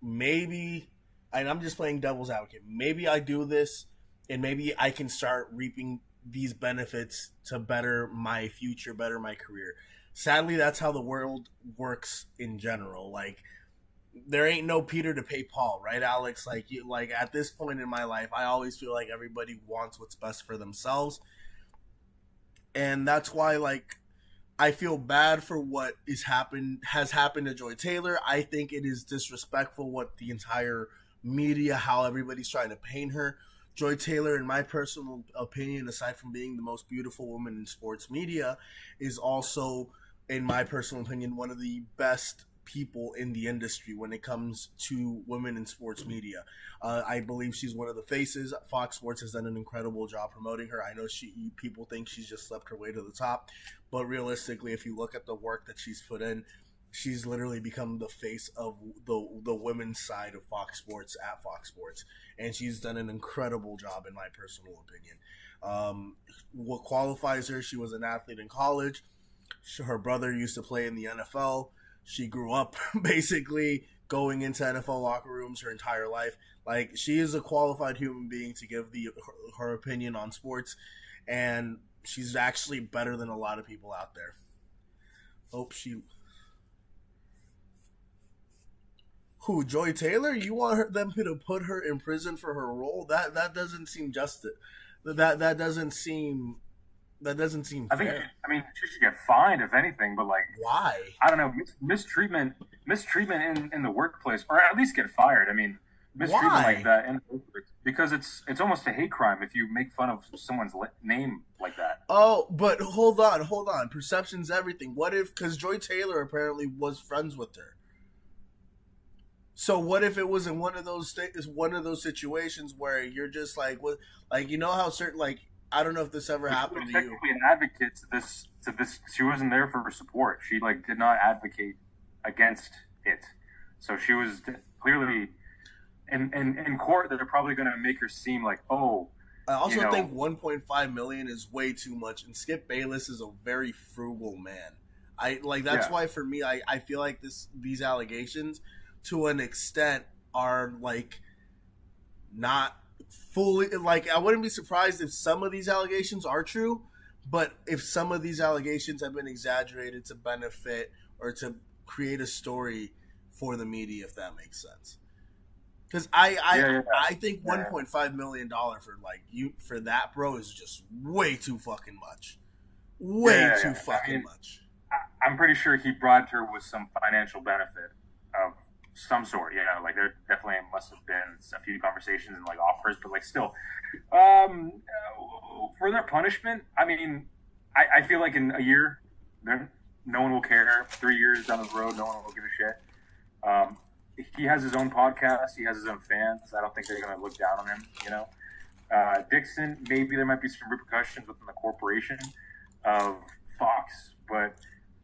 Maybe, and I'm just playing devil's advocate. Maybe I do this, and maybe I can start reaping these benefits to better my future, better my career. Sadly, that's how the world works in general. Like there ain't no Peter to pay Paul, right, Alex? Like at this point in my life, I always feel like everybody wants what's best for themselves, and that's why like I feel bad for what has happened to Joy Taylor. I think it is disrespectful what the entire media, how everybody's trying to paint her. Joy Taylor, in my personal opinion, aside from being the most beautiful woman in sports media, is also, in my personal opinion, one of the best people in the industry when it comes to women in sports media. I believe she's one of the faces. Fox Sports has done an incredible job promoting her. I know people think she's just slept her way to the top, but realistically, if you look at the work that she's put in, she's literally become the face of the women's side of Fox Sports at Fox Sports, and she's done an incredible job in my personal opinion. What qualifies her? She was an athlete in college. Her brother used to play in the NFL. She grew up basically going into NFL locker rooms her entire life. Like she is a qualified human being to give her opinion on sports, and she's actually better than a lot of people out there. Hope she. Who, Joy Taylor? You want them to put her in prison for her role? That doesn't seem justice. That doesn't seem I fair. think, I mean, she should get fined if anything, but like, Why? I don't know, mistreatment in the workplace, or at least get fired. I mean, mistreatment Why? like that in the workplace, because it's almost a hate crime if you make fun of someone's name like that. Oh, but hold on. Perception's everything. What if? Because Joy Taylor apparently was friends with her. So what if it was in one of those situations where you're just like, what, like you know how certain like I don't know if this ever But she happened was to you. technically an advocate to this. She wasn't there for support. She like did not advocate against it. So she was clearly in court. They're probably going to make her seem like, oh, I you also know, think 1.5 million is way too much, and Skip Bayless is a very frugal man. I like that's yeah. why for me, I feel like these allegations, to an extent, are like not fully like I wouldn't be surprised if some of these allegations are true, but if some of these allegations have been exaggerated to benefit or to create a story for the media, if that makes sense. Because Yeah, yeah, I think yeah. $1.5 million for like you for that, bro, is just way too fucking much. Way Yeah, too yeah. I fucking mean, much. I'm pretty sure he bribed her with some financial benefit of some sort. You know, like there definitely must have been a few conversations and like offers, but like still, um, for their punishment, I mean, I feel like in a year, no one will care. 3 years down the road, no one will give a shit. Um, he has his own podcast. He has his own fans. I don't think they're going to look down on him. You know, Dixon. Maybe there might be some repercussions within the corporation of Fox, but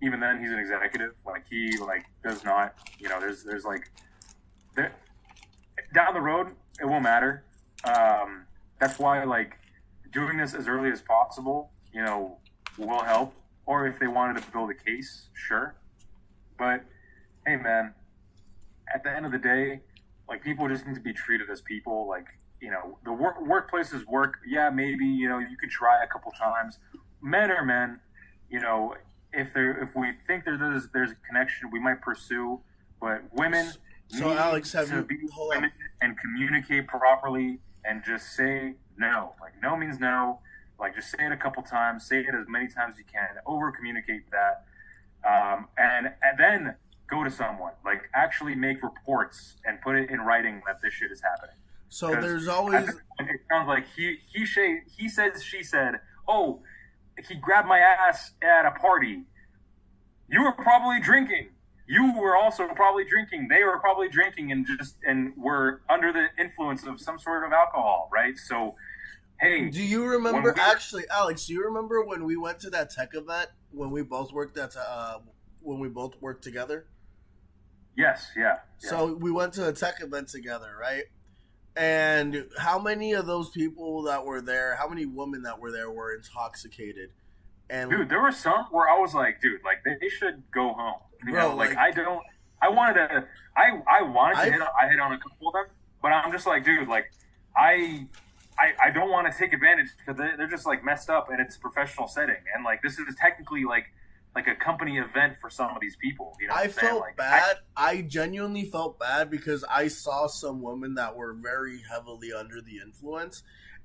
even then, he's an executive. Like he like does not. You know, there's like there down the road, it won't matter. That's why like doing this as early as possible, you know, will help. Or if they wanted to build a case, sure. But hey, man, at the end of the day, like people just need to be treated as people. Like you know, the workplaces work. Yeah, maybe you know you could try a couple times. Men are men. You know, if we think there's a connection, we might pursue. But women So need Alex, have to you be hold on? women and communicate properly and just say no. Like no means no. Like just say it a couple times. Say it as many times as you can. Over communicate that, and then go to someone. Like actually make reports and put it in writing that this shit is happening. So Because there's at always this point, it sounds like he says she said, oh, he grabbed my ass at a party. You were probably drinking. You were also probably drinking. They were probably drinking and were under the influence of some sort of alcohol, right? So, hey, do you remember actually, Alex? Do you remember when we went to that tech event when we both worked when we both worked together? yes, yeah, yeah, So we went to a tech event together, right? And how many of those people that were there, how many women that were there were intoxicated? And Dude, there were some where I was like, dude, like they should go home. You know, bro, like like I don't. I wanted to. I wanted to I hit. I hit on a couple of them, but I'm just like, dude, like I. I don't want to take advantage because they're just like messed up and it's a professional setting and like this is technically like a company event for some of these people. You know, what I I'm saying? felt Like bad. I genuinely felt bad because I saw some women that were very heavily under the influence,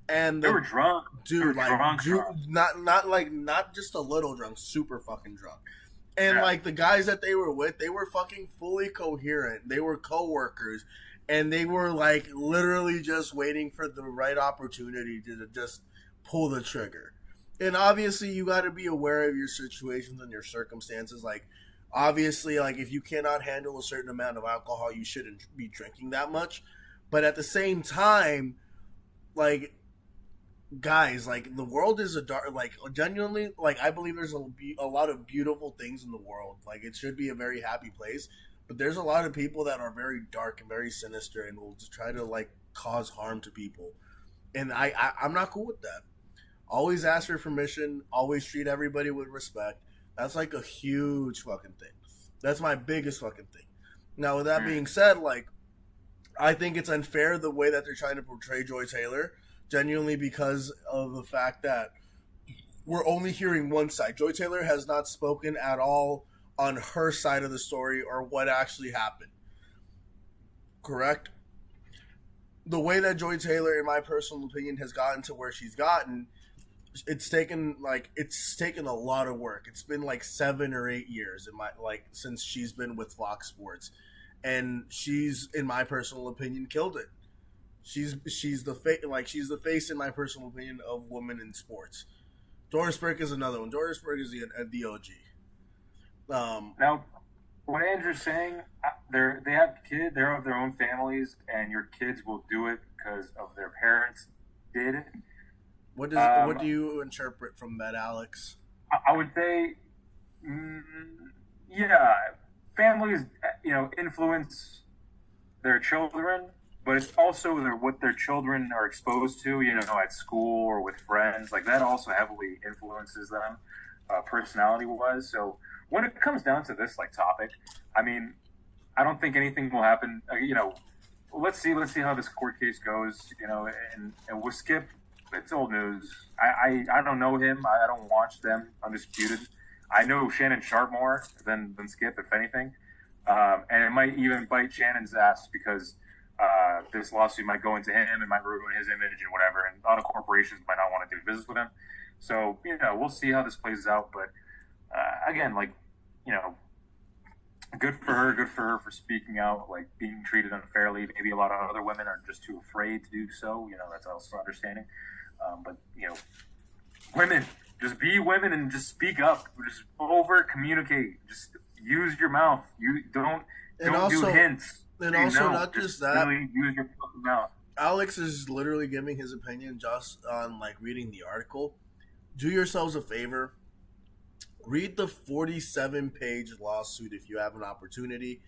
and they were drunk. They were dude, like, drunk. not just a little drunk, super fucking drunk. And Yeah. like the guys that they were with, they were fucking fully coherent. They were coworkers, and they were like literally just waiting for the right opportunity to just pull the trigger. And obviously, you got to be aware of your situations and your circumstances. Like, obviously, like if you cannot handle a certain amount of alcohol, you shouldn't be drinking that much. But at the same time, like guys, like the world is a dark, like genuinely, like I believe there's a lot of beautiful things in the world. Like it should be a very happy place, but there's a lot of people that are very dark and very sinister and will just try to like cause harm to people. And I'm not cool with that. Always ask for permission. Always treat everybody with respect. That's like a huge fucking thing. That's my biggest fucking thing. Now, with that being said, like I think it's unfair the way that they're trying to portray Joy Taylor, genuinely because of the fact that we're only hearing one side. Joy Taylor has not spoken at all on her side of the story or what actually happened. Correct? The way that Joy Taylor, in my personal opinion, has gotten to where she's gotten, it's taken a lot of work. It's been like 7 or 8 years in my since she's been with Fox Sports, and she's, in my personal opinion, killed it. She's the face, in my personal opinion, of women in sports. Doris Burke is another one. Doris Burke is the OG. Now, what Andrew's saying, they have kids, they have their own families, and your kids will do it because of their parents did it. What do you interpret from that, Alex? I would say, yeah, families, influence their children, but it's also what their children are exposed to, at school or with friends. Like that also heavily influences them, personality-wise. So when it comes down to this topic, I mean, I don't think anything will happen. Let's see how this court case goes. And we'll skip. It's old news. I don't know him. I don't watch them Undisputed. I know Shannon Sharp more than Skip, if anything. And it might even bite Shannon's ass because this lawsuit might go into him and might ruin his image and whatever. And other corporations might not want to do business with him. So, we'll see how this plays out. But again, good for her for speaking out, like being treated unfairly. Maybe a lot of other women are just too afraid to do so. That's also understanding. But women, just be women and just speak up. Just over communicate. Just use your mouth. You don't do hints. And also, not just that. Really use your fucking mouth. Alex is literally giving his opinion just on reading the article. Do yourselves a favor. Read the 47-page lawsuit if you have an opportunity.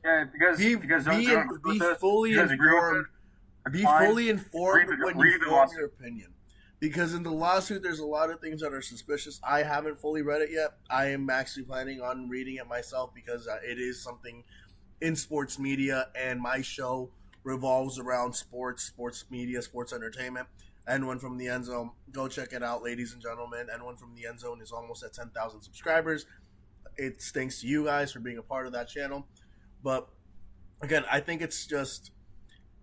Yeah, because be fully informed. Be fully informed when you form your opinion. Because in the lawsuit, there's a lot of things that are suspicious. I haven't fully read it yet. I am actually planning on reading it myself because it is something in sports media, and my show revolves around sports media, sports entertainment. N1 from the End Zone. Go check it out, ladies and gentlemen. N1 from the End Zone is almost at 10,000 subscribers. It's thanks to you guys for being a part of that channel. But again, I think it sucks.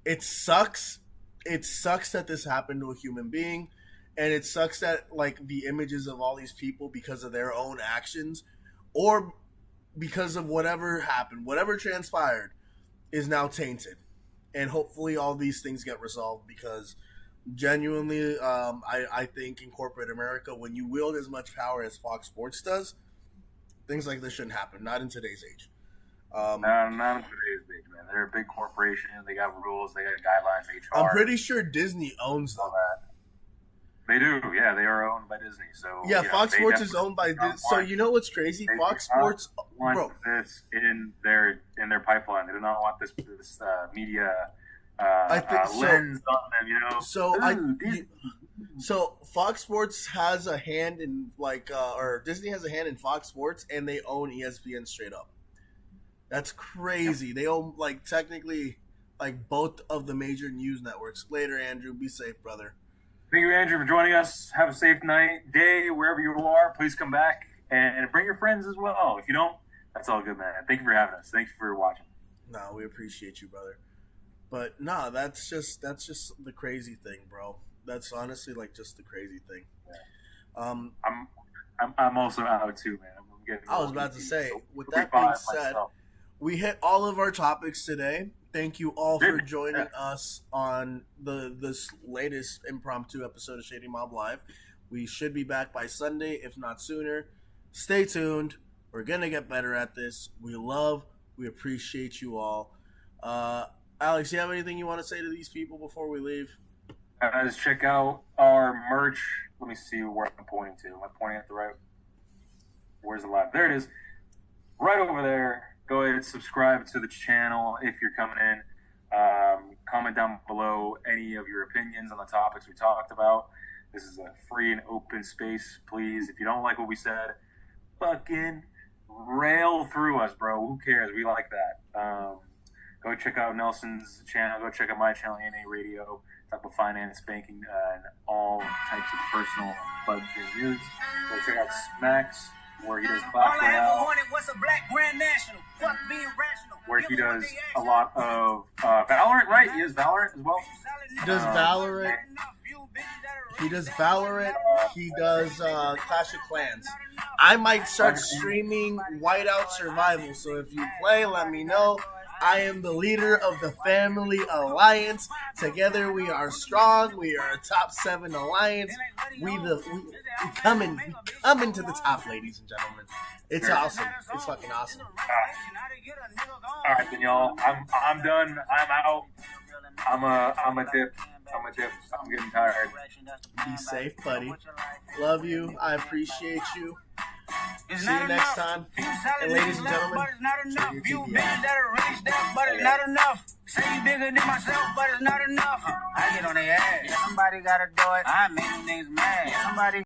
It sucks that this happened to a human being. And it sucks that the images of all these people, because of their own actions or because of whatever happened, whatever transpired, is now tainted. And hopefully all these things get resolved, because genuinely, I think in corporate America, when you wield as much power as Fox Sports does, things like this shouldn't happen. Not in today's age. No, not in today's age, man. They're a big corporation. They got rules. They got guidelines. HR. I'm pretty sure Disney owns them. They do, yeah. They are owned by Disney. So yeah, Fox Sports is owned by Disney. So you know what's crazy? Fox Sports want this in their pipeline. They do not want this media I think so. lens on them, you know. So Fox Sports has a hand in or Disney has a hand in Fox Sports, and they own ESPN straight up. That's crazy. Yep. They own technically both of the major news networks. Later, Andrew. Be safe, brother. Thank you, Andrew, for joining us. Have a safe night, day, wherever you are. Please come back and bring your friends as well. If you don't, that's all good, man. Thank you for having us. Thank you for watching. No, we appreciate you, brother. But no, that's just the crazy thing, bro. That's honestly just the crazy thing. Yeah. I'm also out too, man. I was about to say, with that being said, we hit all of our topics today. Thank you all for joining us on this latest impromptu episode of Shady Mob Live. We should be back by Sunday, if not sooner. Stay tuned. We're going to get better at this. We appreciate you all. Alex, you have anything you want to say to these people before we leave? Guys, check out our merch. Let me see where I'm pointing to. Am I pointing at the right? Where's the live? There it is. Right over there. Go ahead and subscribe to the channel if you're coming in. Comment down below any of your opinions on the topics we talked about. This is a free and open space. Please, if you don't like what we said, fucking rail through us, bro. Who cares? We like that. Go check out Nelson's channel. Go check out my channel, NA Radio. Talk about finance, banking, and all types of personal plugs and news. Go check out Max, where he does Clash Royale. Where he does a lot of Valorant, right? He does Valorant as well. He does Valorant. He does Valorant. He does Clash of Clans. I might start streaming Whiteout Survival, so if you play, let me know. I am the leader of the Family Alliance. Together we are strong. We are a top 7 alliance. We coming to the top, ladies and gentlemen. It's awesome. It's fucking awesome. All right, then, y'all. I'm done. I'm out. I'm a dip. I'm getting tired. Be safe, buddy. Love you. I appreciate you. See you next time. And ladies and gentlemen, few billion that'll reach that, but it's not enough. Say you bigger than myself, but it's not enough. I get on their ass. Somebody gotta do it. I make them niggas mad. Somebody